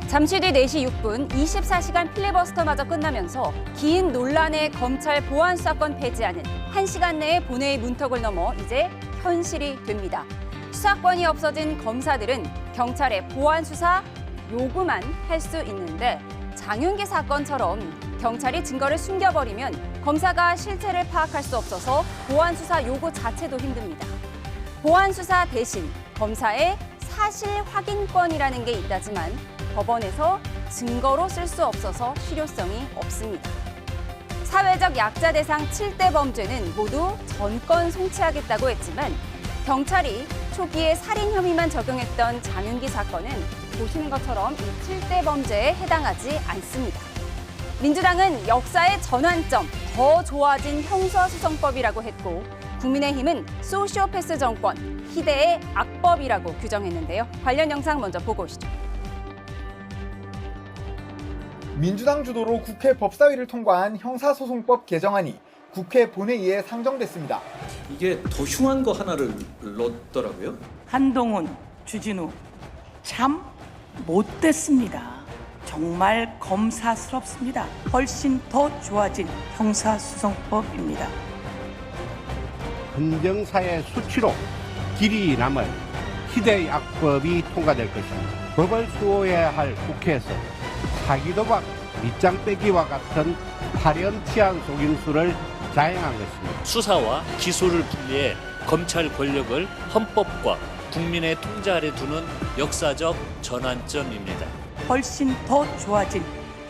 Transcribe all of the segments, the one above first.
잠시 뒤 4시 6분 24시간 필리버스터마저 끝나면서 긴 논란의 검찰 보안 수사권 폐지안은 1시간 내에 본회의 문턱을 넘어 이제 현실이 됩니다. 수사권이 없어진 검사들은 경찰의 보안 수사 요구만 할 수 있는데 장윤기 사건처럼 경찰이 증거를 숨겨버리면 검사가 실체를 파악할 수 없어서 보안 수사 요구 자체도 힘듭니다. 보안 수사 대신 검사의 사실 확인권이라는 게 있다지만 법원에서 증거로 쓸 수 없어서 실효성이 없습니다. 사회적 약자 대상 7대 범죄는 모두 전권 송치하겠다고 했지만 경찰이 초기에 살인 혐의만 적용했던 장윤기 사건은 보시는 것처럼 이 7대 범죄에 해당하지 않습니다. 민주당은 역사의 전환점, 더 좋아진 형사소송법이라고 했고 국민의힘은 소시오패스 정권, 희대의 악법이라고 규정했는데요. 관련 영상 먼저 보고 오시죠. 민주당 주도로 국회 법사위를 통과한 형사소송법 개정안이 국회 본회의에 상정됐습니다. 이게 더 흉한 거 하나를 넣었더라고요. 한동훈, 주진우 참 못됐습니다. 정말 검사스럽습니다. 훨씬 더 좋아진 형사소송법입니다. 헌정사의 수치로 길이 남을 희대의 악법이 통과될 것입니다. 법을 수호해야 할 국회에서 사기도박, 밑장 빼기와 같은 파렴치한 속임수를 자행한 것입니다. 수사와 기소를 분리해 검찰 권력을 헌법과 국민의 통제 아래 두는 역사적 전환점입니다. 훨씬 더 좋아진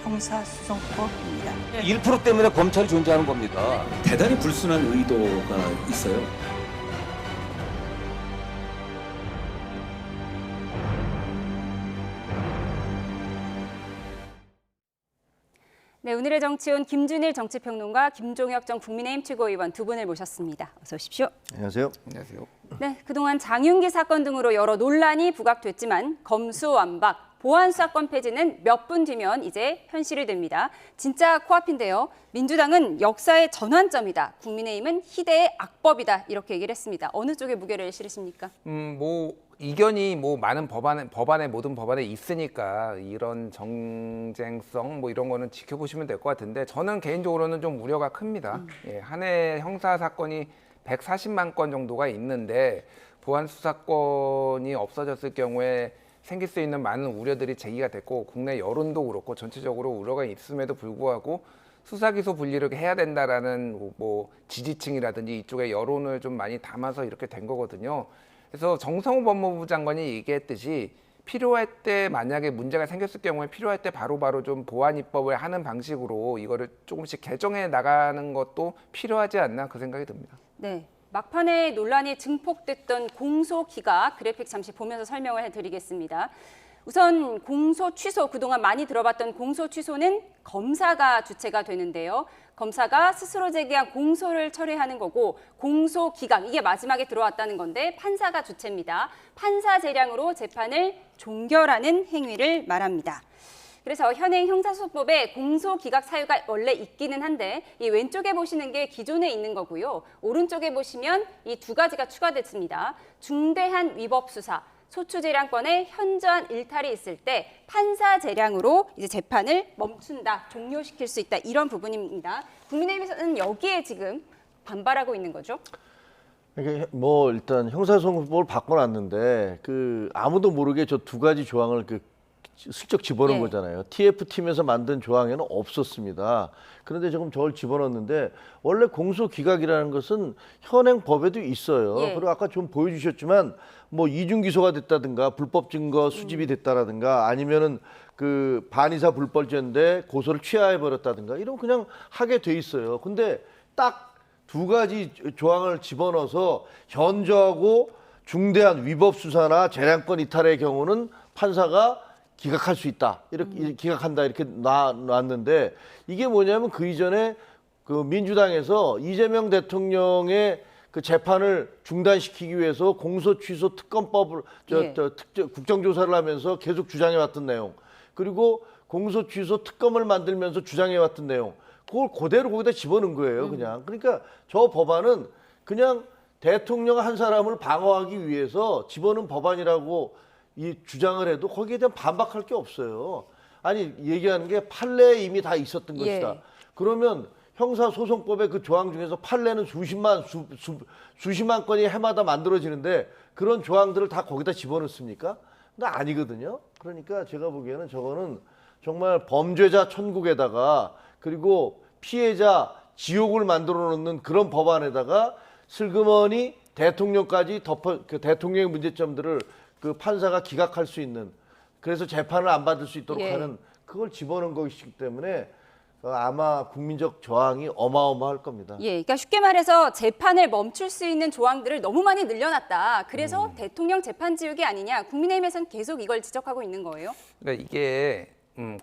형사소송법입니다. 1% 때문에 검찰이 존재하는 겁니다. 대단히 불순한 의도가 있어요. 네, 오늘의 정치온 김준일 정치평론가, 김종혁 전 국민의힘 최고위원 두 분을 모셨습니다. 어서 오십시오. 안녕하세요. 안녕하세요. 네, 그동안 장윤기 사건 등으로 여러 논란이 부각됐지만 검수완박, 보안 수사권 폐지는 몇 분 뒤면 이제 현실이 됩니다. 진짜 코앞인데요. 민주당은 역사의 전환점이다. 국민의힘은 희대의 악법이다. 이렇게 얘기를 했습니다. 어느 쪽에 무게를 실으십니까? 이견이 많은 법안에 모든 법안에 있으니까 이런 정쟁성 이런 거는 지켜보시면 될 것 같은데 저는 개인적으로는 좀 우려가 큽니다. 예, 한 해 형사 사건이 140만 건 정도가 있는데 보안 수사권이 없어졌을 경우에 생길 수 있는 많은 우려들이 제기가 됐고 국내 여론도 그렇고 전체적으로 우려가 있음에도 불구하고 수사 기소 분리를 해야 된다라는 지지층이라든지 이쪽의 여론을 좀 많이 담아서 이렇게 된 거거든요. 그래서 정성호 법무부 장관이 얘기했듯이 필요할 때 만약에 문제가 생겼을 경우에 필요할 때 바로바로 좀 보안 입법을 하는 방식으로 이거를 조금씩 개정해 나가는 것도 필요하지 않나 그 생각이 듭니다. 네, 막판에 논란이 증폭됐던 공소 기각 그래픽 잠시 보면서 설명을 해드리겠습니다. 우선 공소 취소, 그동안 많이 들어봤던 공소 취소는 검사가 주체가 되는데요. 검사가 스스로 제기한 공소를 처리하는 거고 공소 기각, 이게 마지막에 들어왔다는 건데 판사가 주체입니다. 판사 재량으로 재판을 종결하는 행위를 말합니다. 그래서 현행 형사소송법에 공소 기각 사유가 원래 있기는 한데 이 왼쪽에 보시는 게 기존에 있는 거고요. 오른쪽에 보시면 이 두 가지가 추가됐습니다. 중대한 위법 수사, 소추재량권의 현저한 일탈이 있을 때 판사 재량으로 이제 재판을 멈춘다, 종료시킬 수 있다, 이런 부분입니다. 국민의힘에서는 여기에 지금 반발하고 있는 거죠. 그러니까 일단 형사소송법을 바꿔놨는데 아무도 모르게 저 두 가지 조항을 슬쩍 집어넣은 거잖아요. TF팀에서 만든 조항에는 없었습니다. 그런데 지금 저걸 집어넣었는데 원래 공소기각이라는 것은 현행 법에도 있어요. 그리고 아까 좀 보여주셨지만 이중 기소가 됐다든가 불법 증거 수집이 됐다라든가 아니면은 반의사 불벌죄인데 고소를 취하해 버렸다든가 이런 그냥 하게 돼 있어요. 근데 딱 두 가지 조항을 집어넣어서 현저하고 중대한 위법 수사나 재량권 이탈의 경우는 판사가 기각할 수 있다. 이렇게 기각한다 이렇게 놨는데 이게 뭐냐면 그 이전에 민주당에서 이재명 대통령의 재판을 중단시키기 위해서 공소 취소 특검법을 국정조사를 하면서 계속 주장해 왔던 내용. 그리고 공소 취소 특검을 만들면서 주장해 왔던 내용. 그걸 그대로 거기다 집어넣은 거예요, 그냥. 그러니까 저 법안은 그냥 대통령 한 사람을 방어하기 위해서 집어넣은 법안이라고 이 주장을 해도 거기에 대한 반박할 게 없어요. 아니 얘기하는 게 판례에 이미 다 있었던 것이다. 그러면 형사소송법의 그 조항 중에서 판례는 수십만 건이 해마다 만들어지는데 그런 조항들을 다 거기다 집어넣습니까? 근데 아니거든요. 그러니까 제가 보기에는 저거는 정말 범죄자 천국에다가 그리고 피해자 지옥을 만들어 놓는 그런 법안에다가 슬그머니 대통령까지 그 대통령의 문제점들을 그 판사가 기각할 수 있는 그래서 재판을 안 받을 수 있도록 하는 그걸 집어넣은 것이기 때문에 아마 국민적 저항이 어마어마할 겁니다. 그러니까 쉽게 말해서 재판을 멈출 수 있는 조항들을 너무 많이 늘려놨다. 그래서 대통령 재판 지우기 아니냐. 국민의힘에서는 계속 이걸 지적하고 있는 거예요. 그러니까 이게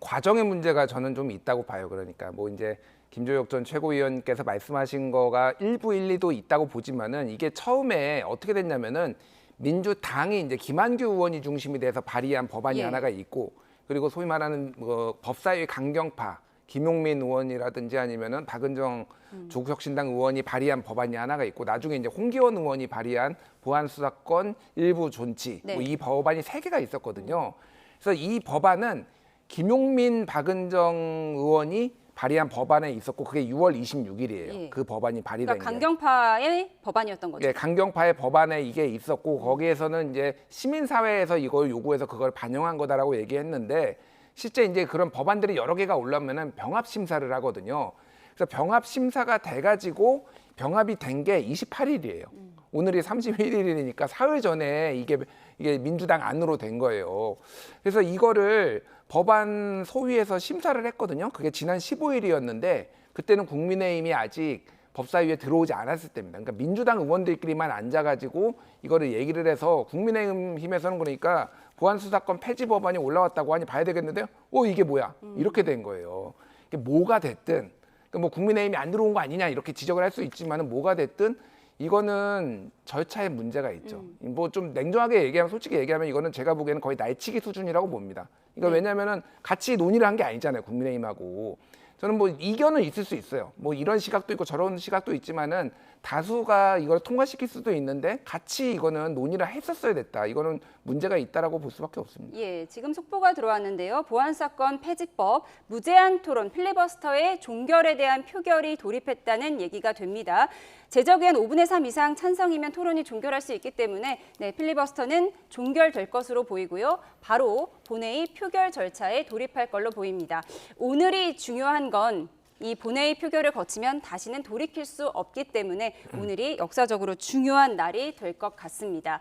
과정의 문제가 저는 좀 있다고 봐요. 그러니까 뭐 이제 김조혁 전 최고위원께서 말씀하신 거가 일부 일리도 있다고 보지만은 이게 처음에 어떻게 됐냐면은 민주당이 이제 김한규 의원이 중심이 돼서 발의한 법안이 하나가 있고 그리고 소위 말하는 뭐 법사위 강경파 김용민 의원이라든지 아니면은 박은정 조국혁신당 의원이 발의한 법안이 하나가 있고 나중에 이제 홍기원 의원이 발의한 보안수사권 일부 존치 뭐 이 법안이 3개가 있었거든요. 그래서 이 법안은 김용민 박은정 의원이 발의한 법안에 있었고 그게 6월 26일이에요. 그 법안이 발의된 그러니까 강경파의 법안이었던 거죠. 네, 강경파의 법안에 이게 있었고 거기에서는 이제 시민사회에서 이걸 요구해서 그걸 반영한 거다라고 얘기했는데 실제 이제 그런 법안들이 여러 개가 올라오면은 병합 심사를 하거든요. 그래서 병합 심사가 돼가지고 병합이 된 게 28일이에요. 오늘이 31일이니까 사흘 전에 이게 민주당 안으로 된 거예요. 그래서 이거를 법안 소위에서 심사를 했거든요. 그게 지난 15일이었는데 그때는 국민의힘이 아직 법사위에 들어오지 않았을 때입니다. 그러니까 민주당 의원들끼리만 앉아가지고 이거를 얘기를 해서 국민의힘에서는 그러니까 보안수사권 폐지 법안이 올라왔다고 하니 봐야 되겠는데요. 이게 뭐야? 이렇게 된 거예요. 이게 뭐가 됐든 그러니까 뭐 국민의힘이 안 들어온 거 아니냐 이렇게 지적을 할 수 있지만은 뭐가 됐든 이거는 절차에 문제가 있죠. 뭐 좀 냉정하게 얘기하면 솔직히 얘기하면 이거는 제가 보기에는 거의 날치기 수준이라고 봅니다. 그러니까 왜냐하면은 같이 논의를 한 게 아니잖아요. 국민의힘하고. 저는 뭐 이견은 있을 수 있어요. 뭐 이런 시각도 있고 저런 시각도 있지만은 다수가 이걸 통과시킬 수도 있는데 같이 이거는 논의를 했었어야 됐다. 이거는 문제가 있다라고 볼 수밖에 없습니다. 지금 속보가 들어왔는데요. 보안사건 폐지법, 무제한 토론, 필리버스터의 종결에 대한 표결이 돌입했다는 얘기가 됩니다. 제적의원 5분의 3 이상 찬성이면 토론이 종결할 수 있기 때문에 필리버스터는 종결될 것으로 보이고요. 바로 본회의 표결 절차에 돌입할 걸로 보입니다. 오늘이 중요한 건 이 본회의 표결을 거치면 다시는 돌이킬 수 없기 때문에 오늘이 역사적으로 중요한 날이 될 것 같습니다.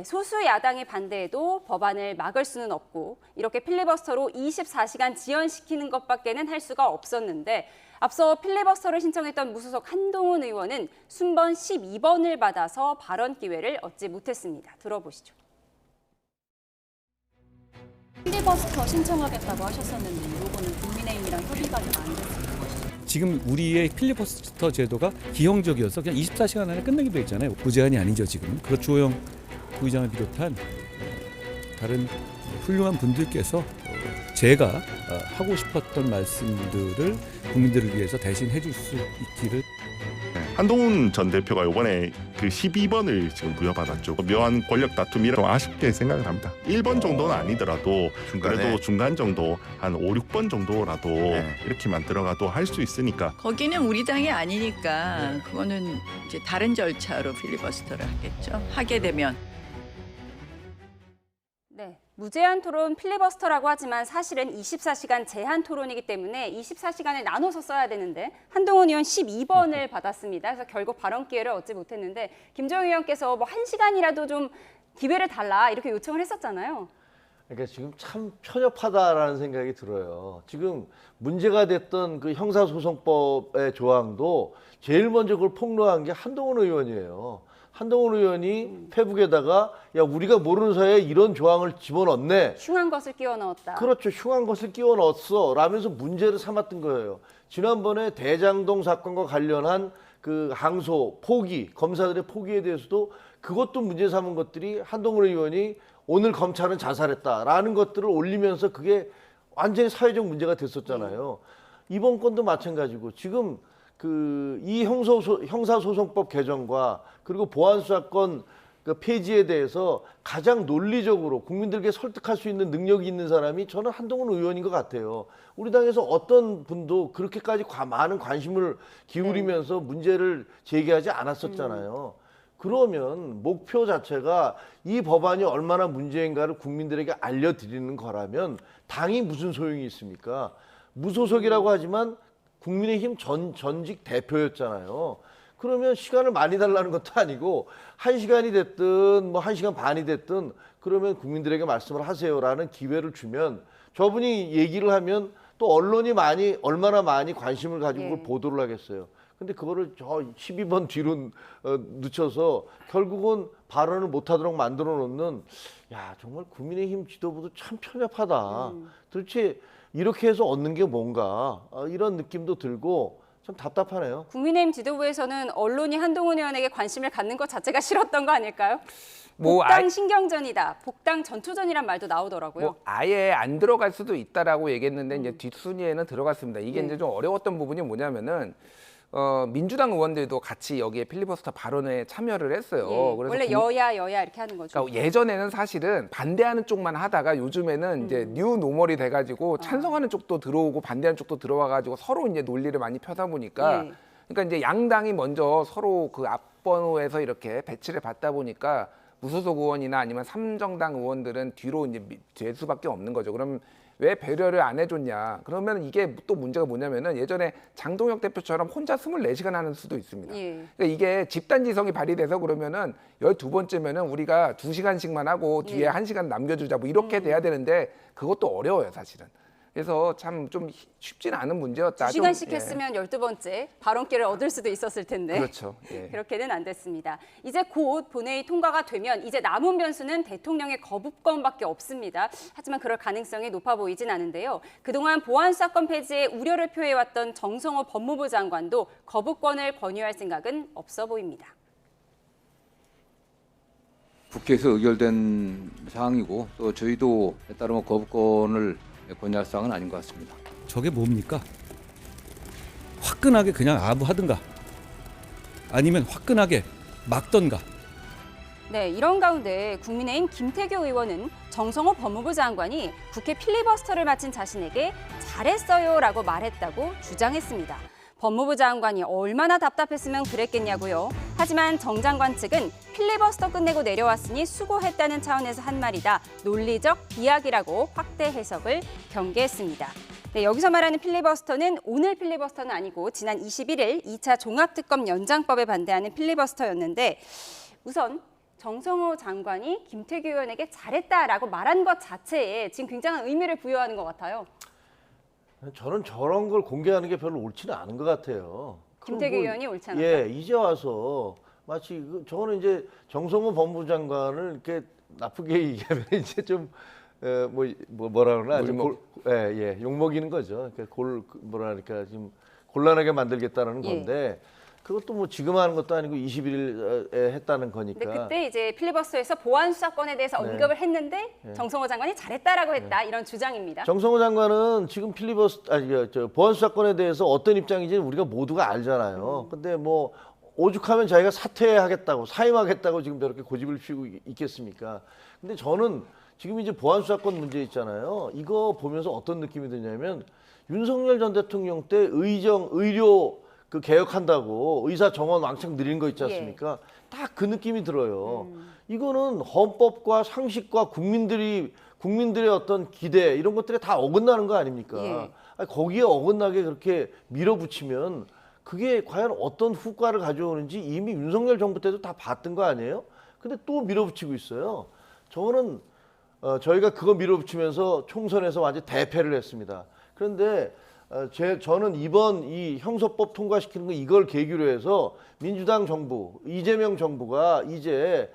소수 야당의 반대에도 법안을 막을 수는 없고 이렇게 필리버스터로 24시간 지연시키는 것밖에는 할 수가 없었는데 앞서 필리버스터를 신청했던 무소속 한동훈 의원은 순번 12번을 받아서 발언 기회를 얻지 못했습니다. 들어보시죠. 필리버스터 신청하겠다고 하셨었는데 이 부분은 국민의힘이랑 협의가 좀 안 됐습니다. 지금 우리의 필리버스터 제도가 기형적이어서 그냥 24시간 안에 끝내기로 돼 있잖아요. 무제한이 아니죠 지금. 그렇죠. 조영 부의장을 비롯한 다른 훌륭한 분들께서 제가 하고 싶었던 말씀들을 국민들을 위해서 대신 해줄 수 있기를. 한동훈 전 대표가 이번에 그 12번을 지금 부여받았죠. 묘한 권력 다툼이라고 아쉽게 생각을 합니다. 1번 정도는 아니더라도 그래도 중간 정도 한 5, 6번 정도라도 이렇게만 들어가도 할 수 있으니까. 거기는 우리 당이 아니니까 그거는 이제 다른 절차로 필리버스터를 하겠죠. 하게 되면. 무제한 토론 필리버스터라고 하지만 사실은 24시간 제한 토론이기 때문에 24시간을 나눠서 써야 되는데 한동훈 의원 12번을 받았습니다. 그래서 결국 발언 기회를 얻지 못했는데 김정일 의원께서 뭐 1시간이라도 좀 기회를 달라 이렇게 요청을 했었잖아요. 그러니까 지금 참 편협하다라는 생각이 들어요. 지금 문제가 됐던 그 형사소송법의 조항도 제일 먼저 그걸 폭로한 게 한동훈 의원이에요. 한동훈 의원이 페북에다가 야 우리가 모르는 사이에 이런 조항을 집어넣네. 흉한 것을 끼워 넣었다. 그렇죠. 흉한 것을 끼워 넣었어 라면서 문제를 삼았던 거예요. 지난번에 대장동 사건과 관련한 그 항소, 포기, 검사들의 포기에 대해서도 그것도 문제 삼은 것들이 한동훈 의원이 오늘 검찰은 자살했다라는 것들을 올리면서 그게 완전히 사회적 문제가 됐었잖아요. 이번 건도 마찬가지고 지금 이 형사소송법 개정과 그리고 보안수사권 그 폐지에 대해서 가장 논리적으로 국민들께 설득할 수 있는 능력이 있는 사람이 저는 한동훈 의원인 것 같아요. 우리 당에서 어떤 분도 그렇게까지 많은 관심을 기울이면서 문제를 제기하지 않았었잖아요. 그러면 목표 자체가 이 법안이 얼마나 문제인가를 국민들에게 알려드리는 거라면 당이 무슨 소용이 있습니까? 무소속이라고 하지만 국민의힘 전직 대표였잖아요. 그러면 시간을 많이 달라는 것도 아니고 1시간이 됐든 뭐 1시간 반이 됐든 그러면 국민들에게 말씀을 하세요라는 기회를 주면 저분이 얘기를 하면 또 언론이 얼마나 많이 관심을 가지고 그걸 보도를 하겠어요. 근데 그거를 저 12번 뒤로 늦춰서 결국은 발언을 못하도록 만들어 놓는 야 정말 국민의힘 지도부도 참 편협하다. 도대체 이렇게 해서 얻는 게 뭔가 이런 느낌도 들고 참 답답하네요. 국민의힘 지도부에서는 언론이 한동훈 의원에게 관심을 갖는 것 자체가 싫었던 거 아닐까요? 복당 신경전이다, 복당 전초전이란 말도 나오더라고요. 뭐 아예 안 들어갈 수도 있다라고 얘기했는데 이제 뒷순위에는 들어갔습니다. 이게 이제 좀 어려웠던 부분이 뭐냐면은 민주당 의원들도 같이 여기에 필리버스터 발언에 참여를 했어요. 예, 그래서 원래 여야 이렇게 하는 거죠. 그러니까 예전에는 사실은 반대하는 쪽만 하다가 요즘에는 이제 뉴 노멀이 돼가지고 찬성하는 쪽도 들어오고 반대하는 쪽도 들어와가지고 서로 이제 논리를 많이 펴다 보니까 그러니까 이제 양당이 먼저 서로 그 앞번호에서 이렇게 배치를 받다 보니까 무소속 의원이나 아니면 삼정당 의원들은 뒤로 이제 될 수밖에 없는 거죠. 그럼 왜 배려를 안 해줬냐? 그러면 이게 또 문제가 뭐냐면은 예전에 장동혁 대표처럼 혼자 24시간 하는 수도 있습니다. 그러니까 이게 집단지성이 발휘돼서 그러면은 12번째면은 우리가 2시간씩만 하고 뒤에 1시간 남겨주자 뭐 이렇게 돼야 되는데 그것도 어려워요, 사실은. 그래서 참 좀 쉽지는 않은 문제였다. 2시간씩 했으면 12번째 발언기를 얻을 수도 있었을 텐데. 그렇죠. 그렇게는 안 됐습니다. 이제 곧 본회의 통과가 되면 이제 남은 변수는 대통령의 거부권밖에 없습니다. 하지만 그럴 가능성이 높아 보이진 않은데요. 그동안 보안수사권 폐지에 우려를 표해왔던 정성호 법무부 장관도 거부권을 권유할 생각은 없어 보입니다. 국회에서 의결된 사항이고 또 저희도 따로 거부권을 권유할 사항은 아닌 것 같습니다. 저게 뭡니까? 화끈하게 그냥 아부하든가 아니면 화끈하게 막던가. 네, 이런 가운데 국민의힘 김태교 의원은 정성호 법무부 장관이 국회 필리버스터를 마친 자신에게 잘했어요라고 말했다고 주장했습니다. 법무부 장관이 얼마나 답답했으면 그랬겠냐고요. 하지만 정 장관 측은 필리버스터 끝내고 내려왔으니 수고했다는 차원에서 한 말이다. 논리적 비약이라고 확대 해석을 경계했습니다. 네, 여기서 말하는 필리버스터는 오늘 필리버스터는 아니고 지난 21일 2차 종합특검 연장법에 반대하는 필리버스터였는데 우선 정성호 장관이 김태규 의원에게 잘했다라고 말한 것 자체에 지금 굉장한 의미를 부여하는 것 같아요. 저는 저런 걸 공개하는 게 별로 옳지는 않은 것 같아요. 김태규 의원이 옳지 않았다. 예, 이제 와서 마치 저는 이제 정성호 법무부 장관을 이렇게 나쁘게 얘기하면 이제 좀 뭐라 그러나 욕 먹이는 거죠. 그러니까 뭐랄까 지금 곤란하게 만들겠다는 건데. 그것도 뭐 지금 하는 것도 아니고 21일에 했다는 거니까. 근데 그때 이제 필리버스터에서 보안 수사권에 대해서 언급을 했는데 정성호 장관이 잘했다라고 했다 이런 주장입니다. 정성호 장관은 지금 보안 수사권에 대해서 어떤 입장인지 우리가 모두가 알잖아요. 근데 뭐 오죽하면 자기가 사퇴하겠다고 사임하겠다고 지금 저렇게 고집을 피우고 있겠습니까? 근데 저는 지금 이제 보안 수사권 문제 있잖아요. 이거 보면서 어떤 느낌이 드냐면 윤석열 전 대통령 때 의료 그 개혁한다고 의사 정원 왕창 늘린 거 있지 않습니까? 딱 그 느낌이 들어요. 이거는 헌법과 상식과 국민들의 어떤 기대 이런 것들에 다 어긋나는 거 아닙니까? 아니, 거기에 어긋나게 그렇게 밀어붙이면 그게 과연 어떤 후과를 가져오는지 이미 윤석열 정부 때도 다 봤던 거 아니에요? 근데 또 밀어붙이고 있어요. 저는 저희가 그거 밀어붙이면서 총선에서 완전 대패를 했습니다. 그런데 저는 이번 이 형사법 통과시키는 거 이걸 계기로 해서 민주당 정부, 이재명 정부가 이제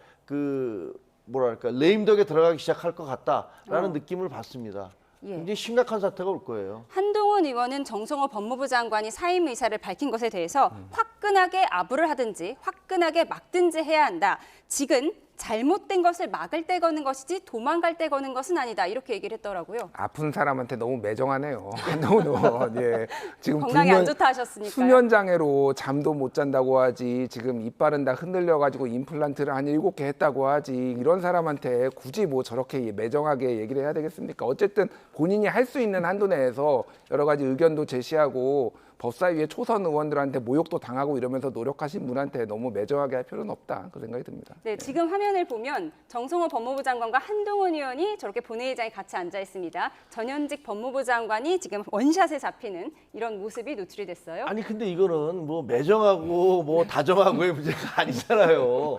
레임덕에 들어가기 시작할 것 같다라는 느낌을 받습니다. 굉장히 심각한 사태가 올 거예요. 한동훈 한동훈 의원은 정성호 법무부 장관이 사임 의사를 밝힌 것에 대해서 화끈하게 아부를 하든지 화끈하게 막든지 해야 한다. 지금 잘못된 것을 막을 때 거는 것이지 도망갈 때 거는 것은 아니다. 이렇게 얘기를 했더라고요. 아픈 사람한테 너무 매정하네요. 한동훈 의원. 예. 지금 건강이 안 좋다 하셨으니까요. 수면 장애로 잠도 못 잔다고 하지. 지금 이빨은 다 흔들려가지고 임플란트를 한 7개 했다고 하지. 이런 사람한테 굳이 뭐 저렇게 매정하게 얘기를 해야 되겠습니까? 어쨌든 본인이 할 수 있는 한도 내에서 여러 가지 의견도 제시하고 법사위의 초선 의원들한테 모욕도 당하고 이러면서 노력하신 분한테 너무 매정하게 할 필요는 없다. 그 생각이 듭니다. 네, 지금 화면을 보면 정성호 법무부 장관과 한동훈 의원이 저렇게 본회의장에 같이 앉아 있습니다. 전현직 법무부 장관이 지금 원샷에 잡히는 이런 모습이 노출이 됐어요. 아니 근데 이거는 뭐 매정하고 뭐 다정하고의 문제가 아니잖아요.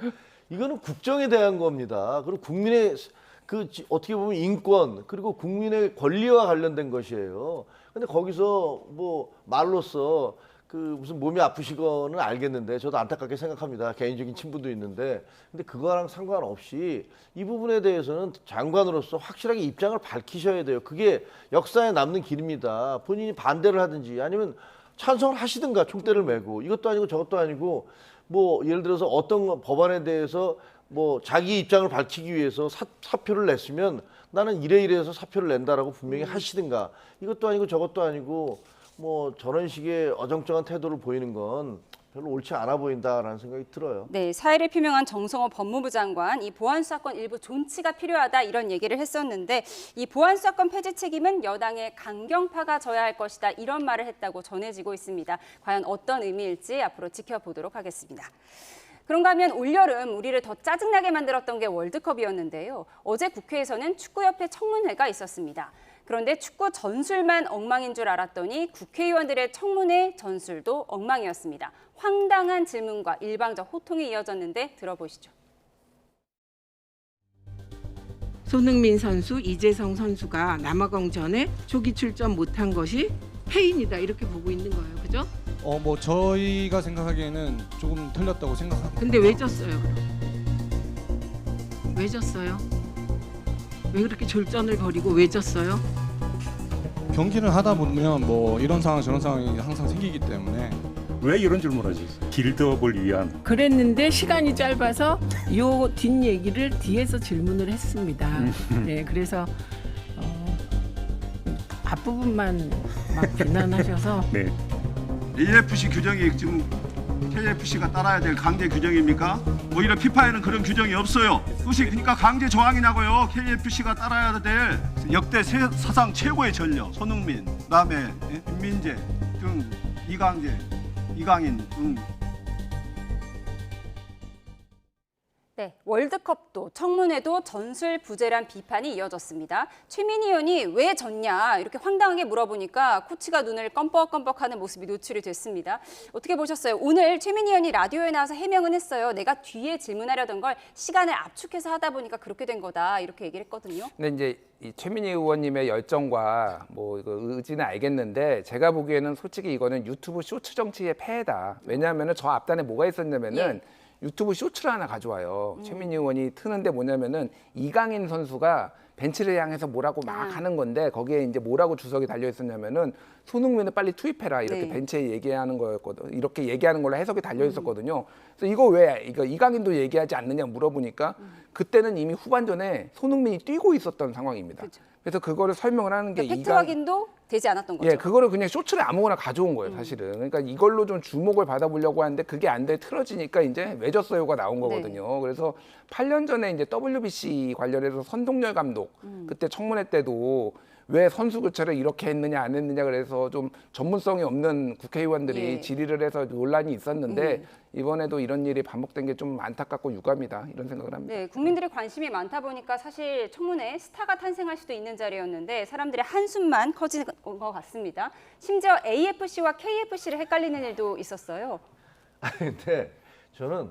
이거는 국정에 대한 겁니다. 그리고 국민의 어떻게 보면 인권 그리고 국민의 권리와 관련된 것이에요. 근데 거기서 뭐 말로써 무슨 몸이 아프시거는 알겠는데 저도 안타깝게 생각합니다. 개인적인 친분도 있는데 근데 그거랑 상관없이 이 부분에 대해서는 장관으로서 확실하게 입장을 밝히셔야 돼요. 그게 역사에 남는 길입니다. 본인이 반대를 하든지 아니면 찬성을 하시든가 총대를 메고 이것도 아니고 저것도 아니고 뭐 예를 들어서 어떤 법안에 대해서 뭐 자기 입장을 밝히기 위해서 사표를 냈으면 나는 이래서 사표를 낸다라고 분명히 하시든가 이것도 아니고 저것도 아니고 뭐 저런 식의 어정쩡한 태도를 보이는 건 별로 옳지 않아 보인다라는 생각이 들어요. 네, 사의를 표명한 정성호 법무부 장관, 이 보안수사권 일부 존치가 필요하다 이런 얘기를 했었는데 이 보안수사권 폐지 책임은 여당의 강경파가 져야 할 것이다 이런 말을 했다고 전해지고 있습니다. 과연 어떤 의미일지 앞으로 지켜보도록 하겠습니다. 그런가 하면 올여름 우리를 더 짜증나게 만들었던 게 월드컵이었는데요. 어제 국회에서는 축구협회 청문회가 있었습니다. 그런데 축구 전술만 엉망인 줄 알았더니 국회의원들의 청문회 전술도 엉망이었습니다. 황당한 질문과 일방적 호통이 이어졌는데 들어보시죠. 손흥민 선수, 이재성 선수가 남아공전에 조기 출전 못한 것이 패인이다 이렇게 보고 있는 거예요. 그죠? 뭐 저희가 생각하기에는 조금 틀렸다고 생각합니다. 근데 왜 졌어요, 그럼? 왜 졌어요? 왜 그렇게 졸전을 벌이고 왜 졌어요? 경기를 하다 보면 뭐 이런 상황 저런 상황이 항상 생기기 때문에 왜 이런 질문을 하셨어요? 빌드업을 위한. 그랬는데 시간이 짧아서 요 뒷얘기를 뒤에서 질문을 했습니다. 네, 그래서 앞부분만 막 비난하셔서 네. AFC 규정이 지금 KFC가 따라야 될 강제 규정입니까? 오히려 피파에는 그런 규정이 없어요. 그것이 그러니까 강제 조항이냐고요. KFC가 따라야 될 역대 사상 최고의 전력 손흥민, 그다음에 김민재 등 이강재, 이강인 등. 네, 월드컵도 청문회도 전술 부재란 비판이 이어졌습니다. 최민희 의원이 왜 졌냐 이렇게 황당하게 물어보니까 코치가 눈을 껌뻑껌뻑하는 모습이 노출이 됐습니다. 어떻게 보셨어요? 오늘 최민희 의원이 라디오에 나와서 해명은 했어요. 내가 뒤에 질문하려던 걸 시간을 압축해서 하다 보니까 그렇게 된 거다 이렇게 얘기를 했거든요. 근데 이제 이 최민희 의원님의 열정과 뭐 이거 의지는 알겠는데 제가 보기에는 솔직히 이거는 유튜브 쇼츠 정치의 폐해다. 왜냐하면은 저 앞단에 뭐가 있었냐면은 유튜브 쇼츠를 하나 가져와요. 최민희 의원이 트는데 뭐냐면은 이강인 선수가 벤치를 향해서 뭐라고 막 하는 건데 거기에 이제 뭐라고 주석이 달려 있었냐면은 손흥민을 빨리 투입해라 이렇게 벤치에 얘기하는 거였거든. 이렇게 얘기하는 걸로 해석이 달려 있었거든요. 그래서 이거 왜 이강인도 얘기하지 않느냐 물어보니까 그때는 이미 후반전에 손흥민이 뛰고 있었던 상황입니다. 그쵸. 그래서 그거를 설명을 하는 게 팩트 확인도 되지 않았던 거죠. 예, 그거를 그냥 쇼츠를 아무거나 가져온 거예요, 사실은. 그러니까 이걸로 좀 주목을 받아보려고 하는데 그게 안 돼 틀어지니까 이제 왜 졌어요가 나온 거거든요. 그래서 8년 전에 이제 WBC 관련해서 선동열 감독 그때 청문회 때도 왜 선수 교체를 이렇게 했느냐 안 했느냐 그래서 좀 전문성이 없는 국회의원들이 질의를 해서 논란이 있었는데 이번에도 이런 일이 반복된 게 좀 안타깝고 유감이다 이런 생각을 합니다. 네, 국민들의 관심이 많다 보니까 사실 청문회 스타가 탄생할 수도 있는 자리였는데 사람들의 한숨만 커진 것 같습니다. 심지어 AFC와 KFC를 헷갈리는 일도 있었어요. 아니 근데 저는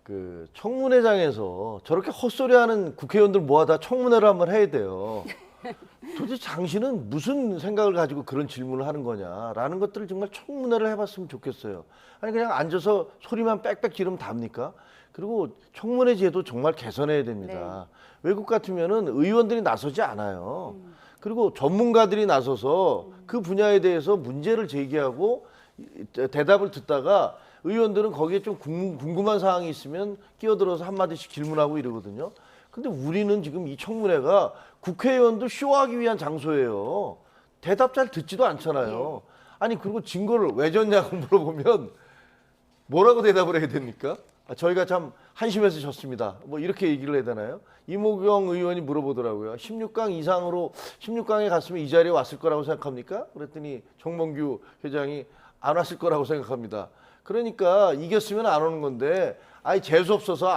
그 청문회장에서 저렇게 헛소리하는 국회의원들 모아다 청문회를 한번 해야 돼요. 도대체 당신은 무슨 생각을 가지고 그런 질문을 하는 거냐라는 것들을 정말 청문회를 해봤으면 좋겠어요. 아니 그냥 앉아서 소리만 빽빽 지르면 답니까? 그리고 청문회 제도 정말 개선해야 됩니다. 외국 같으면은 의원들이 나서지 않아요. 그리고 전문가들이 나서서 그 분야에 대해서 문제를 제기하고 대답을 듣다가 의원들은 거기에 좀 궁금한 사항이 있으면 끼어들어서 한마디씩 질문하고 이러거든요. 근데 우리는 지금 이 청문회가 국회의원도 쇼하기 위한 장소예요. 대답 잘 듣지도 않잖아요. 아니 그리고 증거를 왜 줬냐고 물어보면 뭐라고 대답을 해야 됩니까? 저희가 참 한심해서 졌습니다. 뭐 이렇게 얘기를 해야 되나요? 이모경 의원이 물어보더라고요. 16강 이상으로 16강에 갔으면 이 자리에 왔을 거라고 생각합니까? 그랬더니 정몽규 회장이 안 왔을 거라고 생각합니다. 그러니까 이겼으면 안 오는 건데 아니 재수 없어서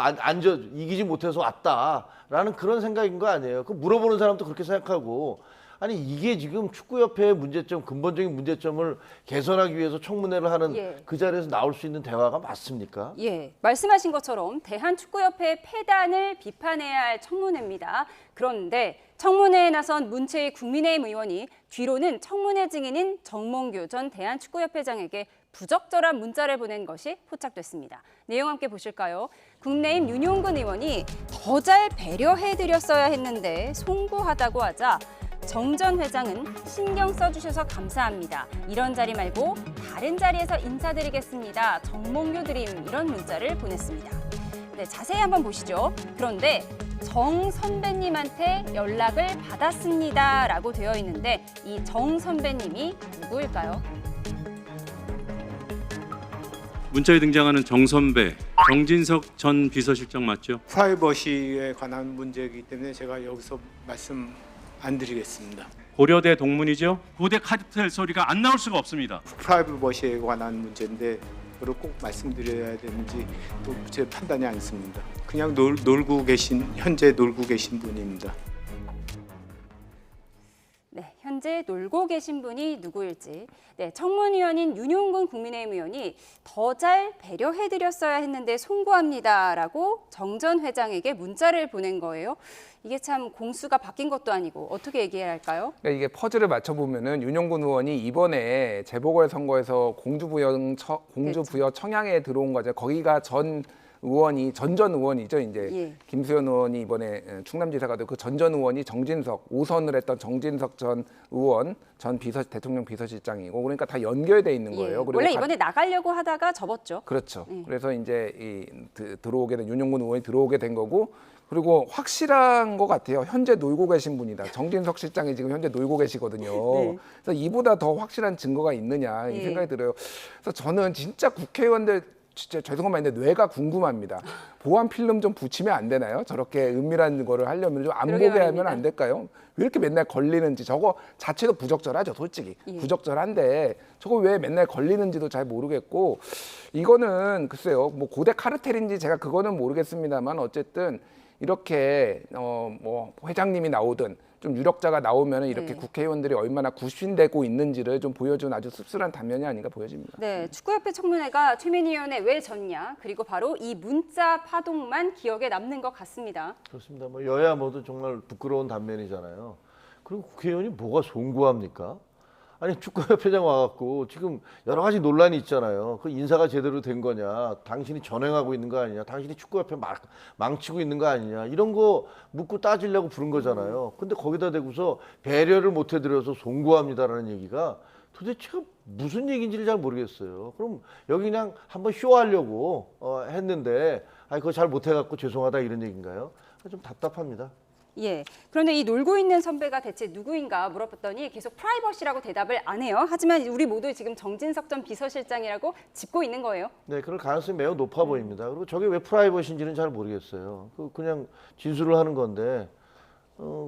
이기지 못해서 왔다라는 그런 생각인 거 아니에요. 그 물어보는 사람도 그렇게 생각하고 아니 이게 지금 축구협회의 문제점, 근본적인 문제점을 개선하기 위해서 청문회를 하는 그 자리에서 나올 수 있는 대화가 맞습니까? 예, 말씀하신 것처럼 대한축구협회의 폐단을 비판해야 할 청문회입니다. 그런데 청문회에 나선 문체의 국민의힘 의원이 뒤로는 청문회 증인인 정몽규 전 대한축구협회장에게 부적절한 문자를 보낸 것이 포착됐습니다. 내용 함께 보실까요? 국내임 윤용근 의원이 더 잘 배려해드렸어야 했는데 송구하다고 하자 정 전 회장은 신경 써주셔서 감사합니다. 이런 자리 말고 다른 자리에서 인사드리겠습니다. 정몽규 드림 이런 문자를 보냈습니다. 네, 자세히 한번 보시죠. 그런데 정 선배님한테 연락을 받았습니다라고 되어 있는데 이 정 선배님이 누구일까요? 문자에 등장하는 정 선배, 정진석 전 비서실장 맞죠? 프라이버시에 관한 문제이기 때문에 제가 여기서 말씀 안 드리겠습니다. 고려대 동문이죠? 고대 카르텔 소리가 안 나올 수가 없습니다. 프라이버시에 관한 문제인데 그걸 꼭 말씀드려야 되는지 또 제 판단이 안 씁니다. 그냥 현재 놀고 계신 분입니다. 네, 현재 놀고 계신 분이 누구일지. 네, 청문위원인 윤용근 국민의힘 의원이 더 잘 배려해드렸어야 했는데 송구합니다라고 정 전 회장에게 문자를 보낸 거예요. 이게 참 공수가 바뀐 것도 아니고 어떻게 얘기해야 할까요? 그러니까 이게 퍼즐을 맞춰보면은 윤용근 의원이 이번에 재보궐선거에서 공주부여 청양에 들어온 거죠. 거기가 전 의원이죠. 이제 김수현 의원이 이번에 충남지사가 되고 그 전 의원이 정진석 5선을 했던 정진석 전 의원 전 대통령 비서실장이고 그러니까 다 연결돼 있는 거예요. 그리고 원래 이번에 나가려고 하다가 접었죠. 그렇죠. 그래서 이제 들어오게 된 윤용근 의원이 들어오게 된 거고. 그리고 확실한 것 같아요. 현재 놀고 계신 분이다. 정진석 실장이 지금 현재 놀고 계시거든요. 그래서 이보다 더 확실한 증거가 있느냐 이 생각이 들어요. 그래서 저는 진짜 국회의원들 진짜 죄송한 말인데 뇌가 궁금합니다. 보안 필름 좀 붙이면 안 되나요? 저렇게 은밀한 거를 하려면 좀 안 보게 하면 안 될까요? 왜 이렇게 맨날 걸리는지 저거 자체도 부적절하죠, 솔직히. 부적절한데 저거 왜 맨날 걸리는지도 잘 모르겠고 이거는 글쎄요, 뭐 고대 카르텔인지 제가 그거는 모르겠습니다만 어쨌든 이렇게 뭐 회장님이 나오든 좀 유력자가 나오면 이렇게 국회의원들이 얼마나 구신되고 있는지를 좀 보여준 아주 씁쓸한 단면이 아닌가 보여집니다. 네, 축구협회 청문회가 최민희 의원에 왜 졌냐 그리고 바로 이 문자 파동만 기억에 남는 것 같습니다. 그렇습니다. 뭐 여야 모두 정말 부끄러운 단면이잖아요. 그리고 국회의원이 뭐가 송구합니까? 아니 축구협회장 와갖고 지금 여러 가지 논란이 있잖아요. 그 인사가 제대로 된 거냐, 당신이 전횡하고 있는 거 아니냐, 당신이 축구협회 망치고 있는 거 아니냐 이런 거 묻고 따지려고 부른 거잖아요. 근데 거기다 대고서 배려를 못 해드려서 송구합니다라는 얘기가 도대체 무슨 얘기인지를 잘 모르겠어요. 그럼 여기 그냥 한번 쇼하려고 했는데 아니 그거 잘 못해갖고 죄송하다 이런 얘기인가요? 좀 답답합니다. 예. 그런데 이 놀고 있는 선배가 대체 누구인가 물어봤더니 계속 프라이버시라고 대답을 안 해요. 하지만 우리 모두 지금 정진석 전 비서실장이라고 짚고 있는 거예요. 네, 그럴 가능성이 매우 높아 보입니다. 그리고 저게 왜 프라이버시인지는 잘 모르겠어요. 그냥 진술을 하는 건데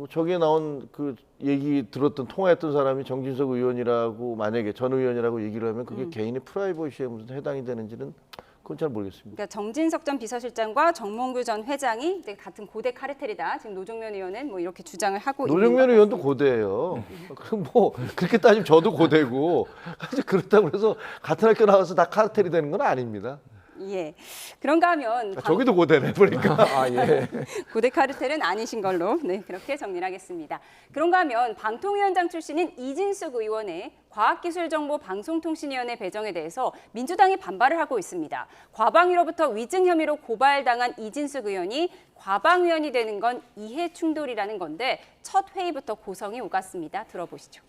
저기에 나온 그 얘기 들었던 통화했던 사람이 정진석 의원이라고 만약에 전 의원이라고 얘기를 하면 그게 개인의 프라이버시에 무슨 해당이 되는지는 그건 잘 모르겠습니다. 그러니까 정진석 전 비서실장과 정몽규 전 회장이 같은 고대 카르텔이다. 지금 노정면 의원은 뭐 이렇게 주장을 하고 있는 노정면 의원도 고대예요. 그럼 뭐 그렇게 따지면 저도 고대고 그렇다고 해서 같은 학교 나와서 다 카르텔이 되는 건 아닙니다. 예. 그런가 하면 저기도 고대네 보니까. 아, 예. 고대 카르텔은 아니신 걸로 네, 그렇게 정리를 하겠습니다. 그런가 하면 방통위원장 출신인 이진숙 의원의 과학기술정보방송통신위원회 배정에 대해서 민주당이 반발을 하고 있습니다. 과방위로부터 위증 혐의로 고발당한 이진숙 의원이 과방위원이 되는 건 이해충돌이라는 건데 첫 회의부터 고성이 오갔습니다. 들어보시죠.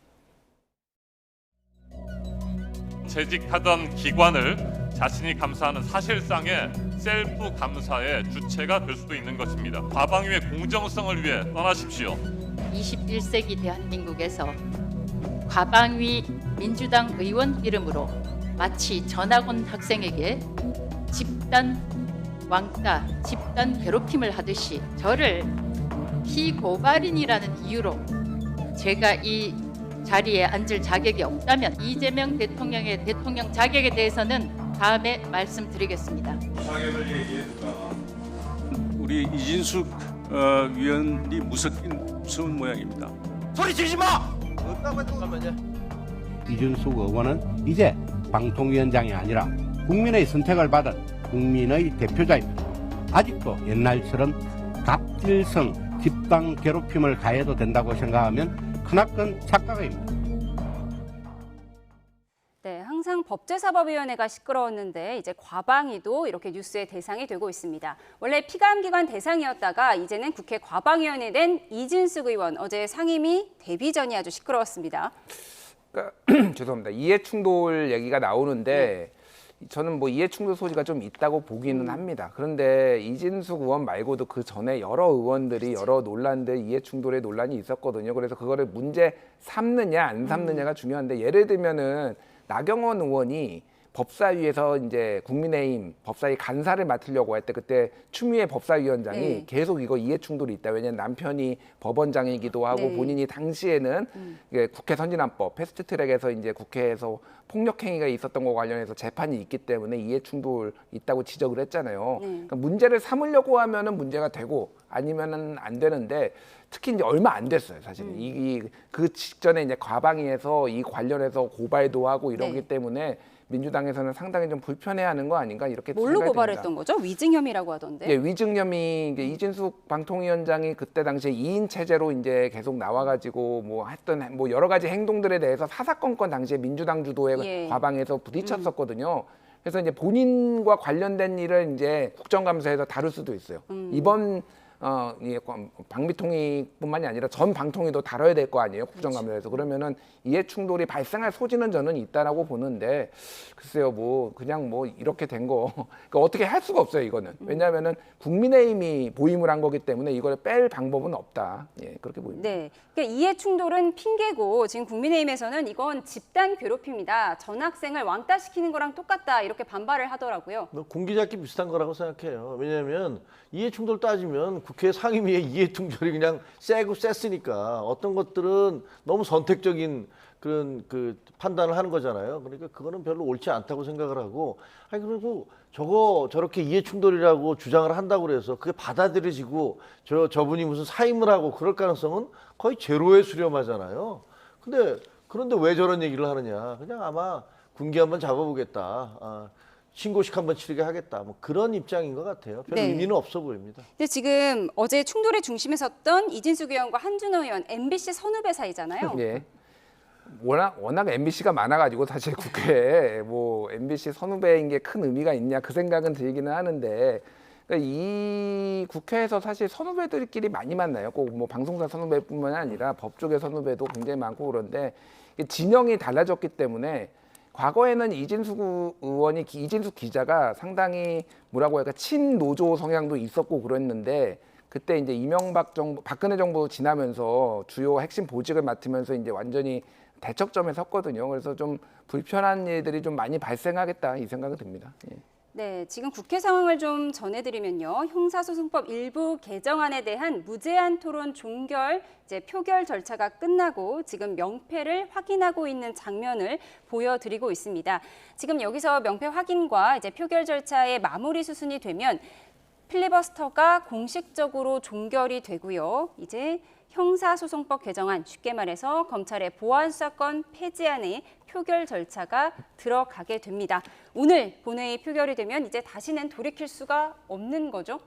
재직하던 기관을 자신이 감사하는 사실상의 셀프 감사의 주체가 될 수도 있는 것입니다. 과방위의 공정성을 위해 떠나십시오. 21세기 대한민국에서 과방위 민주당 의원 이름으로 마치 전학온 학생에게 집단 왕따, 집단 괴롭힘을 하듯이 저를 피고발인이라는 이유로 제가 이 자리에 앉을 자격이 없다면 이재명 대통령의 대통령 자격에 대해서는 다음에 말씀드리겠습니다. 우리 이진숙 위원이 무서운 모양입니다. 소리 지르지 마! 잠깐만요. 이준숙 의원은 이제 방통위원장이 아니라 국민의 선택을 받은 국민의 대표자입니다. 아직도 옛날처럼 갑질성 집단 괴롭힘을 가해도 된다고 생각하면 크나큰 착각입니다. 네, 항상 법제사법위원회가 시끄러웠는데 이제 과방위도 이렇게 뉴스의 대상이 되고 있습니다. 원래 피감기관 대상이었다가 이제는 국회 과방위원회 된 이진숙 의원 어제 상임위 데뷔전이 아주 시끄러웠습니다. 그러니까 죄송합니다. 이해충돌 얘기가 나오는데 저는 뭐 이해충돌 소지가 좀 있다고 보기는 합니다. 그런데 이진숙 의원 말고도 그 전에 여러 의원들이 여러 논란들, 이해충돌의 논란이 있었거든요. 그래서 그거를 문제 삼느냐 안 삼느냐가 중요한데 예를 들면은 나경원 의원이 법사위에서 이제 국민의힘 법사위 간사를 맡으려고 할 때 그때 추미애 법사위원장이 계속 이거 이해충돌이 있다. 왜냐하면 남편이 법원장이기도 하고 본인이 당시에는 국회 선진화법 패스트트랙에서 이제 국회에서 폭력 행위가 있었던 거 관련해서 재판이 있기 때문에 이해충돌 있다고 지적을 했잖아요. 그러니까 문제를 삼으려고 하면은 문제가 되고 아니면은 안 되는데 특히 이제 얼마 안 됐어요, 사실은. 그 직전에 이제 과방위에서 이 관련해서 고발도 하고 이러기 때문에 민주당에서는 상당히 좀 불편해하는 거 아닌가 이렇게 뭘로 생각이 고발했던 됩니다. 거죠? 위증 혐의라고 하던데. 예, 위증 혐의 이진숙 방통위원장이 그때 당시에 2인 체제로 이제 계속 나와가지고 뭐 했던 뭐 여러 가지 행동들에 대해서 사사건건 당시에 민주당 주도의 과방에서 부딪혔었거든요. 그래서 이제 본인과 관련된 일을 이제 국정감사에서 다룰 수도 있어요. 이번 방비통위뿐만이 아니라 전 방통위도 다뤄야 될 거 아니에요, 국정감사에서. 그러면은 이해 충돌이 발생할 소지는 저는 있다라고 보는데 글쎄요, 뭐 그냥 뭐 이렇게 된 거 그러니까 어떻게 할 수가 없어요, 이거는. 왜냐하면은 국민의힘이 보임을 한 거기 때문에 이걸 뺄 방법은 없다. 예, 그렇게 보입니다. 네, 그러니까 이해 충돌은 핑계고 지금 국민의힘에서는 이건 집단 괴롭힘이다. 전학생을 왕따시키는 거랑 똑같다 이렇게 반발을 하더라고요. 공기잡기 비슷한 거라고 생각해요. 왜냐하면 이해충돌 따지면 국회 상임위의 이해충돌이 그냥 세고 셌으니까 어떤 것들은 너무 선택적인 그런 그 판단을 하는 거잖아요. 그러니까 그거는 별로 옳지 않다고 생각을 하고, 아니 그리고 저렇게 이해충돌이라고 주장을 한다고 그래서 그게 받아들여지고 저분이 무슨 사임을 하고 그럴 가능성은 거의 제로에 수렴하잖아요. 그런데 왜 저런 얘기를 하느냐? 그냥 아마 군기 한번 잡아보겠다. 신고식 한번 치르게 하겠다. 뭐 그런 입장인 것 같아요. 별 의미는 없어 보입니다. 근데 지금 어제 충돌의 중심에 섰던 이진숙 의원과 한준호 의원 MBC 선후배 사이잖아요. 예. 워낙 MBC가 많아가지고 사실 국회에 뭐 MBC 선후배인 게 큰 의미가 있냐 그 생각은 들기는 하는데 그러니까 이 국회에서 사실 선후배들끼리 많이 만나요. 꼭 뭐 방송사 선후배뿐만 아니라 법조계 선후배도 굉장히 많고 그런데 진영이 달라졌기 때문에 과거에는 이진숙 기자가 상당히 뭐라고 할까 친노조 성향도 있었고 그랬는데 그때 이제 이명박 정부, 박근혜 정부 지나면서 주요 핵심 보직을 맡으면서 이제 완전히 대척점에 섰거든요. 그래서 좀 불편한 일들이 좀 많이 발생하겠다 이 생각이 듭니다. 예. 네, 지금 국회 상황을 좀 전해드리면요. 형사소송법 일부 개정안에 대한 무제한 토론 종결, 이제 표결 절차가 끝나고 지금 명패를 확인하고 있는 장면을 보여드리고 있습니다. 지금 여기서 명패 확인과 이제 표결 절차의 마무리 수순이 되면 필리버스터가 공식적으로 종결이 되고요. 이제 형사소송법 개정안, 쉽게 말해서 검찰의 보안수사권 폐지안의 표결 절차가 들어가게 됩니다. 오늘 본회의 표결이 되면 이제 다시는 돌이킬 수가 없는 거죠?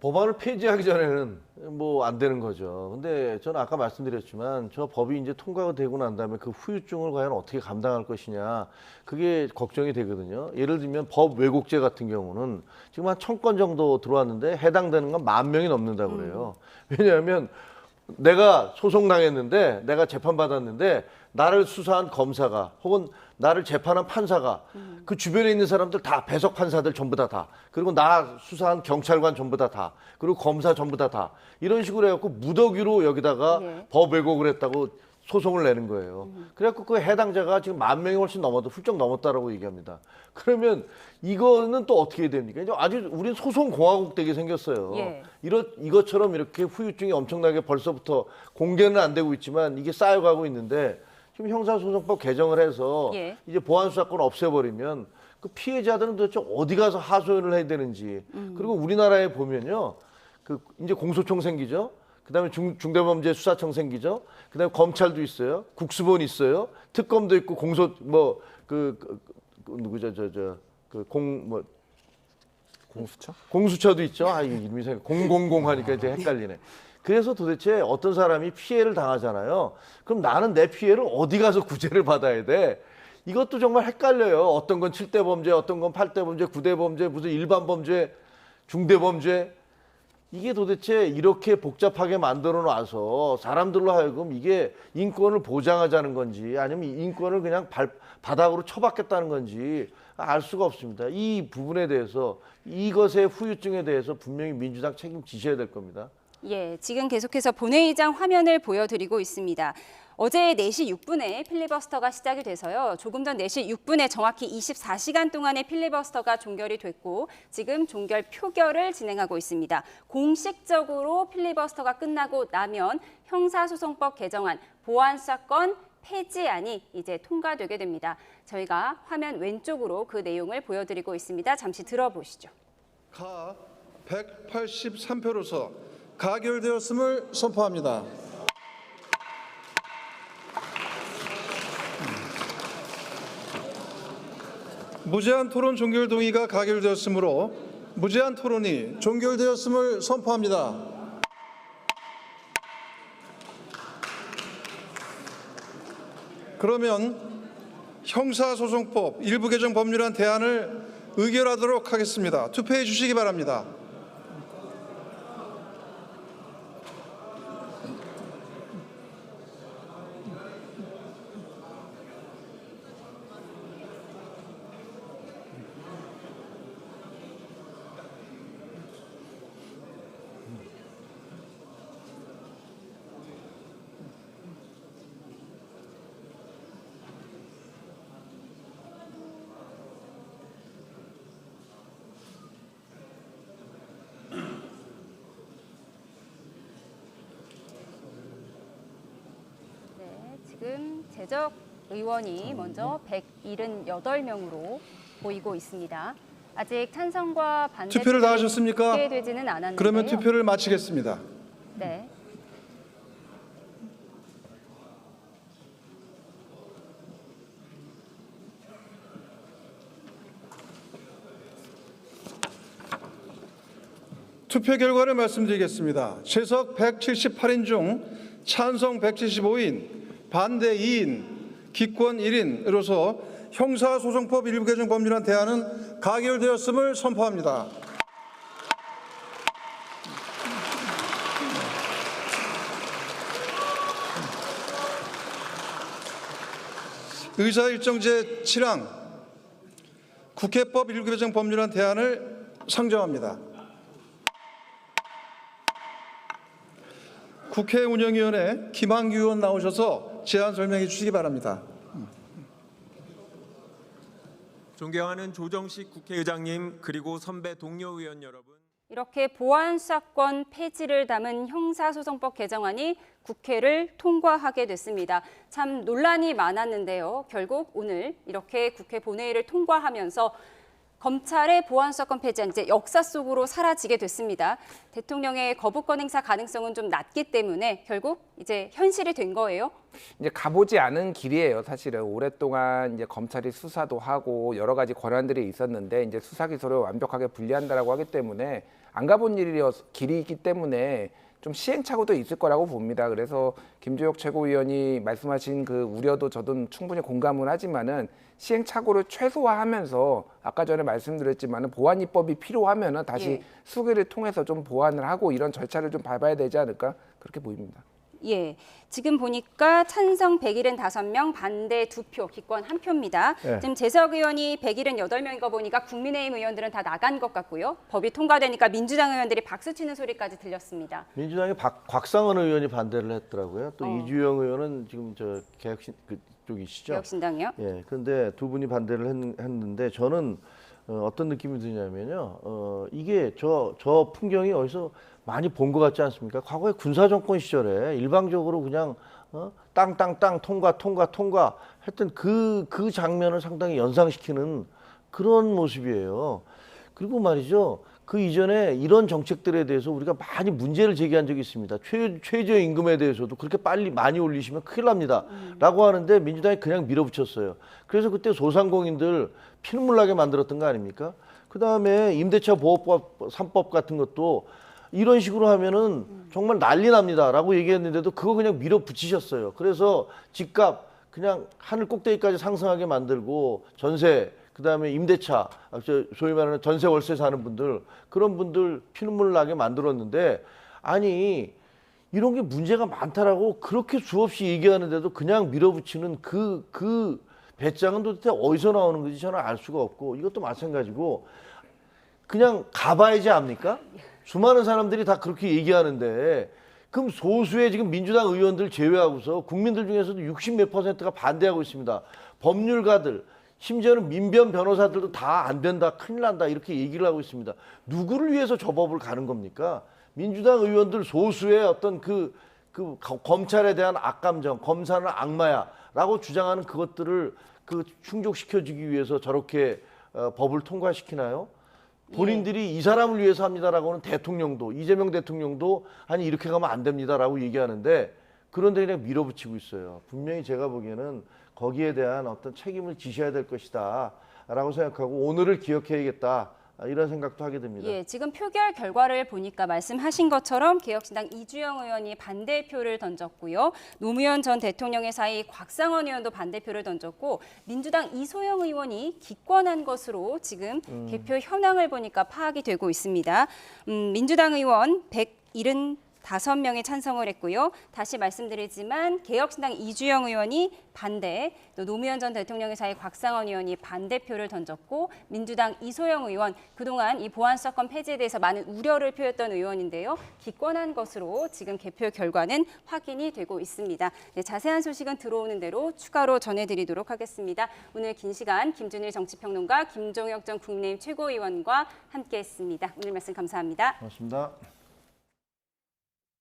법안을 폐지하기 전에는 뭐 안 되는 거죠. 근데 저는 아까 말씀드렸지만 저 법이 이제 통과가 되고 난 다음에 그 후유증을 과연 어떻게 감당할 것이냐, 그게 걱정이 되거든요. 예를 들면 법 왜곡죄 같은 경우는 지금 한 1000건 정도 들어왔는데 해당되는 건 10,000명이 넘는다고 그래요. 왜냐하면 내가 소송당했는데, 내가 재판받았는데 나를 수사한 검사가 혹은 나를 재판한 판사가 그 주변에 있는 사람들 다, 배석 판사들 전부 다, 그리고 나 수사한 경찰관 전부 다, 그리고 검사 전부 다 이런 식으로 해갖고 무더기로 여기다가 법 왜곡을 했다고 소송을 내는 거예요. 그래갖고 그 해당자가 지금 10,000명이 훨씬 넘어도 훌쩍 넘었다라고 얘기합니다. 그러면 이거는 또 어떻게 됩니까? 이제 아주 우린 소송 공화국 되게 생겼어요. 이것처럼 이렇게 후유증이 엄청나게 벌써부터 공개는 안 되고 있지만 이게 쌓여가고 있는데, 지금 형사소송법 개정을 해서 이제 보안수사권 없애버리면 그 피해자들은 도대체 어디 가서 하소연을 해야 되는지. 그리고 우리나라에 보면요, 그 이제 공소청 생기죠. 그다음에 중대범죄수사청 생기죠. 그다음에 검찰도 있어요. 국수본 있어요. 특검도 있고 공수처도 있죠. 아, 이름이 생각 000 하니까 이제 헷갈리네. 그래서 도대체 어떤 사람이 피해를 당하잖아요. 그럼 나는 내 피해를 어디 가서 구제를 받아야 돼? 이것도 정말 헷갈려요. 어떤 건 7대 범죄, 어떤 건 8대 범죄, 9대 범죄, 무슨 일반 범죄, 중대 범죄. 이게 도대체 이렇게 복잡하게 만들어 놔서 사람들로 하여금 이게 인권을 보장하자는 건지 아니면 인권을 그냥 바닥으로 쳐박겠다는 건지 알 수가 없습니다. 이 부분에 대해서, 이것의 후유증에 대해서 분명히 민주당 책임지셔야 될 겁니다. 예, 지금 계속해서 본회의장 화면을 보여드리고 있습니다. 어제 4시 6분에 필리버스터가 시작이 돼서요. 조금 전 4시 6분에 정확히 24시간 동안의 필리버스터가 종결이 됐고 지금 종결 표결을 진행하고 있습니다. 공식적으로 필리버스터가 끝나고 나면 형사소송법 개정안, 보안수사권 폐지안이 이제 통과되게 됩니다. 저희가 화면 왼쪽으로 그 내용을 보여드리고 있습니다. 잠시 들어보시죠. 가 183표로서 가결되었음을 선포합니다. 무제한 토론 종결 동의가 가결되었으므로 무제한 토론이 종결되었음을 선포합니다. 그러면 형사소송법 일부 개정 법률안 대안을 의결하도록 하겠습니다. 투표해 주시기 바랍니다. 지금 재적 의원이 먼저 178명으로 보이고 있습니다. 아직 찬성과 반대 투표를 다 하셨습니까? 되지는 않았는데요. 그러면 투표를 마치겠습니다. 네. 투표 결과를 말씀드리겠습니다. 채석 178인 중 찬성 175인, 반대 2인, 기권 1인으로서 형사소송법 일부 개정 법률안 대안은 가결되었음을 선포합니다. 의사일정제 7항 국회법 일부 개정 법률안 대안을 상정합니다. 국회 운영위원회 김한규 의원 나오셔서 제안 설명해 주시기 바랍니다. 존경하는 조정식 국회의장님 그리고 선배 동료 의원 여러분. 이렇게 보안수사권 폐지를 담은 형사소송법 개정안이 국회를 통과하게 됐습니다. 참 논란이 많았는데요. 결국 오늘 이렇게 국회 본회의를 통과하면서 검찰의 보안수사권 폐지안 이제 역사 속으로 사라지게 됐습니다. 대통령의 거부권 행사 가능성은 좀 낮기 때문에 결국 이제 현실이 된 거예요. 이제 가보지 않은 길이에요. 사실은 오랫동안 이제 검찰이 수사도 하고 여러 가지 권한들이 있었는데 이제 수사 기소를 완벽하게 분리한다라고 하기 때문에 안 가본 길이기 때문에 좀 시행착오도 있을 거라고 봅니다. 그래서 김주혁 최고위원이 말씀하신 그 우려도 저도 충분히 공감은 하지만은 시행착오를 최소화하면서 아까 전에 말씀드렸지만은 보완 입법이 필요하면은 다시 수기를 통해서 좀 보완을 하고 이런 절차를 좀 밟아야 되지 않을까 그렇게 보입니다. 예, 지금 보니까 찬성 175명, 반대 2표, 기권 1표입니다. 네. 지금 재석 의원이 178명인 거 보니까 국민의힘 의원들은 다 나간 것 같고요. 법이 통과되니까 민주당 의원들이 박수 치는 소리까지 들렸습니다. 민주당의 곽상원 의원이 반대를 했더라고요. 또 이주영 의원은 지금 저 개혁신 그쪽이시죠? 개혁신당이요? 예. 그런데 두 분이 반대를 했는데 저는 어떤 느낌이 드냐면요. 이게 저 풍경이 어디서 많이 본 것 같지 않습니까? 과거에 군사정권 시절에 일방적으로 그냥 땅 통과 했던 그 장면을 상당히 연상시키는 그런 모습이에요. 그리고 말이죠. 그 이전에 이런 정책들에 대해서 우리가 많이 문제를 제기한 적이 있습니다. 최저임금에 대해서도 그렇게 많이 올리시면 큰일 납니다. 라고 하는데 민주당이 그냥 밀어붙였어요. 그래서 그때 소상공인들 피눈물 나게 만들었던 거 아닙니까? 그다음에 임대차 보호법 3법 같은 것도 이런 식으로 하면은 정말 난리 납니다라고 얘기했는데도 그거 그냥 밀어붙이셨어요. 그래서 집값 그냥 하늘 꼭대기까지 상승하게 만들고 전세, 그다음에 임대차, 소위 말하는 전세 월세 사는 분들, 그런 분들 피눈물 나게 만들었는데 아니 이런 게 문제가 많다라고 그렇게 수없이 얘기하는데도 그냥 밀어붙이는 그 배짱은 도대체 어디서 나오는 건지 저는 알 수가 없고 이것도 마찬가지고 그냥 가봐야지 압니까? 수많은 사람들이 다 그렇게 얘기하는데 그럼 소수의 지금 민주당 의원들 제외하고서 국민들 중에서도 60 몇 %가 반대하고 있습니다. 법률가들, 심지어는 민변 변호사들도 다 안 된다, 큰일 난다 이렇게 얘기를 하고 있습니다. 누구를 위해서 저 법을 가는 겁니까? 민주당 의원들 소수의 어떤 그 검찰에 대한 악감정, 검사는 악마야라고 주장하는 그것들을 충족시켜주기 위해서 저렇게 법을 통과시키나요? 본인들이 이 사람을 위해서 합니다라고는 대통령도 이재명 대통령도 아니 이렇게 가면 안 됩니다라고 얘기하는데 그런데 그냥 밀어붙이고 있어요. 분명히 제가 보기에는 거기에 대한 어떤 책임을 지셔야 될 것이다라고 생각하고 오늘을 기억해야겠다 이런 생각도 하게 됩니다. 예, 지금 표결 결과를 보니까 말씀하신 것처럼 개혁신당 이주영 의원이 반대표를 던졌고요. 노무현 전 대통령의 사이 곽상원 의원도 반대표를 던졌고 민주당 이소영 의원이 기권한 것으로 지금 개표 현황을 보니까 파악이 되고 있습니다. 민주당 의원 175명이 찬성을 했고요. 다시 말씀드리지만 개혁신당 이주영 의원이 반대, 또 노무현 전 대통령의 사이 곽상원 의원이 반대표를 던졌고 민주당 이소영 의원 그동안 이 보안수사권 폐지에 대해서 많은 우려를 표했던 의원인데요. 기권한 것으로 지금 개표 결과는 확인이 되고 있습니다. 네, 자세한 소식은 들어오는 대로 추가로 전해드리도록 하겠습니다. 오늘 긴 시간 김준일 정치평론가 김종혁 전 국민의힘 최고위원과 함께했습니다. 오늘 말씀 감사합니다. 고맙습니다.